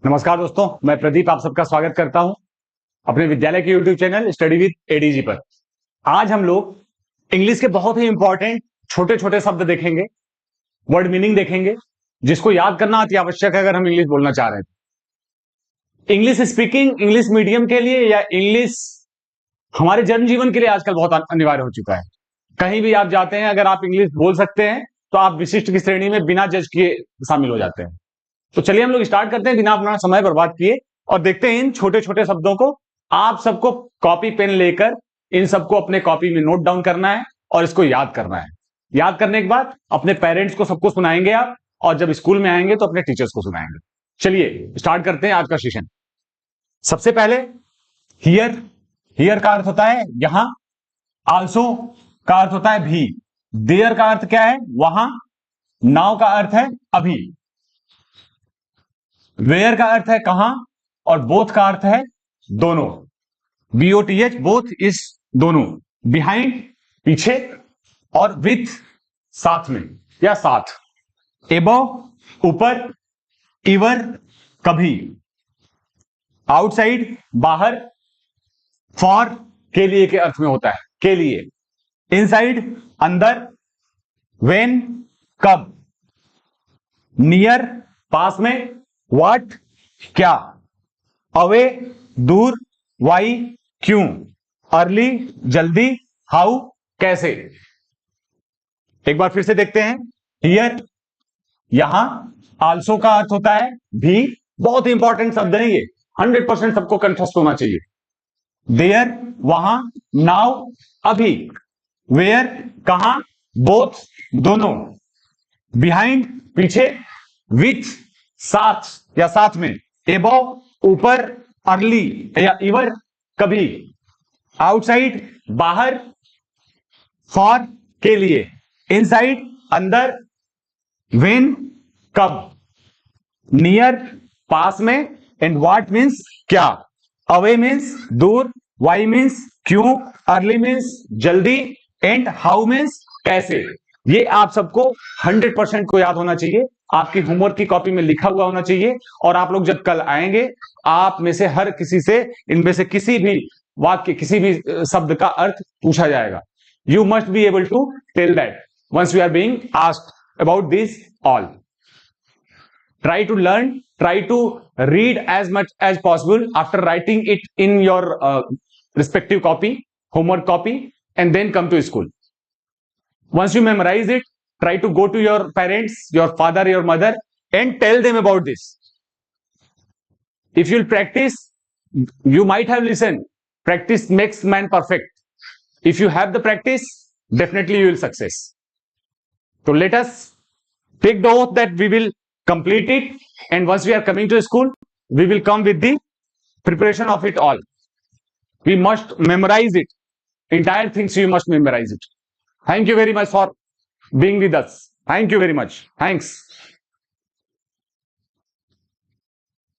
नमस्कार दोस्तों, मैं प्रदीप आप सबका स्वागत करता हूं अपने विद्यालय के YouTube channel study with ADG पर। आज हम लोग इंग्लिश के बहुत ही इंपॉर्टेंट छोटे छोटे शब्द देखेंगे, वर्ड मीनिंग देखेंगे, जिसको याद करना अति आवश्यक है अगर हम इंग्लिश बोलना चाह रहे हैं। इंग्लिश स्पीकिंग इंग्लिश मीडियम के लिए या इंग्लिश हमारे जनजीवन के लिए आजकल बहुत अनिवार्य हो चुका है। कहीं भी आप जाते हैं, अगर आप इंग्लिश बोल सकते हैं तो आप विशिष्ट की श्रेणी में बिना जज किए शामिल हो जाते हैं। तो चलिए हम लोग स्टार्ट करते हैं बिना अपना समय बर्बाद किए और देखते हैं इन छोटे छोटे शब्दों को। आप सबको कॉपी पेन लेकर इन सबको अपने कॉपी में नोट डाउन करना है और इसको याद करना है। याद करने के बाद अपने पेरेंट्स को सबको सुनाएंगे आप, और जब स्कूल में आएंगे तो अपने टीचर्स को सुनाएंगे। चलिए स्टार्ट करते हैं आज का सेशन। सबसे पहले हियर, हियर का अर्थ होता है यहां, आल्सो का अर्थ होता है भी, देयर का अर्थ क्या है वहां, नाउ का अर्थ है अभी, वेयर का अर्थ है कहां, और बोथ का अर्थ है दोनों, BOTH बोथ इस दोनों, बिहाइंड पीछे, और विथ साथ में या साथ, एबव ऊपर, इवर कभी, आउटसाइड बाहर, फॉर के लिए के अर्थ में होता है के लिए, इनसाइड अंदर, व्हेन कब, नियर पास में, व्हाट क्या, अवे दूर, वाई क्यों, अर्ली जल्दी, हाउ कैसे। एक बार फिर से देखते हैं। हियर यहां, आल्सो का अर्थ होता है भी, बहुत ही इंपॉर्टेंट शब्द है ये, 100% सबको कंठस्थ होना चाहिए। देयर वहां, नाउ अभी, वेयर कहां, बोथ दोनों, बिहाइंड पीछे, विथ साथ या साथ में, एबव ऊपर, अर्ली या इवर कभी, आउटसाइड बाहर, फॉर के लिए, इनसाइड अंदर, व्हेन कब, नियर पास में, एंड व्हाट मीन्स क्या, अवे मीन्स दूर, वाई मीन्स क्यों, अर्ली मीन्स जल्दी, एंड हाउ मीन्स कैसे। ये आप सबको 100% को याद होना चाहिए, आपकी होमवर्क की कॉपी में लिखा हुआ होना चाहिए, और आप लोग जब कल आएंगे आप में से हर किसी से इनमें से किसी भी वाक्य, किसी भी शब्द का अर्थ पूछा जाएगा। You must be able to tell that once we are being asked about this all. Try to learn, try to read as much as possible after writing it in your respective copy, homework copy, and then come to school. Once you memorize it, try to go to your parents, your father, your mother, and tell them about this. If you'll practice, you might have listened. Practice makes man perfect. If you have the practice, definitely you will success. So let us take the oath that we will complete it, and once we are coming to school, we will come with the preparation of it all. We must memorize it. Entire things you must memorize it. Thank you very much for being with us. Thank you very much. Thanks.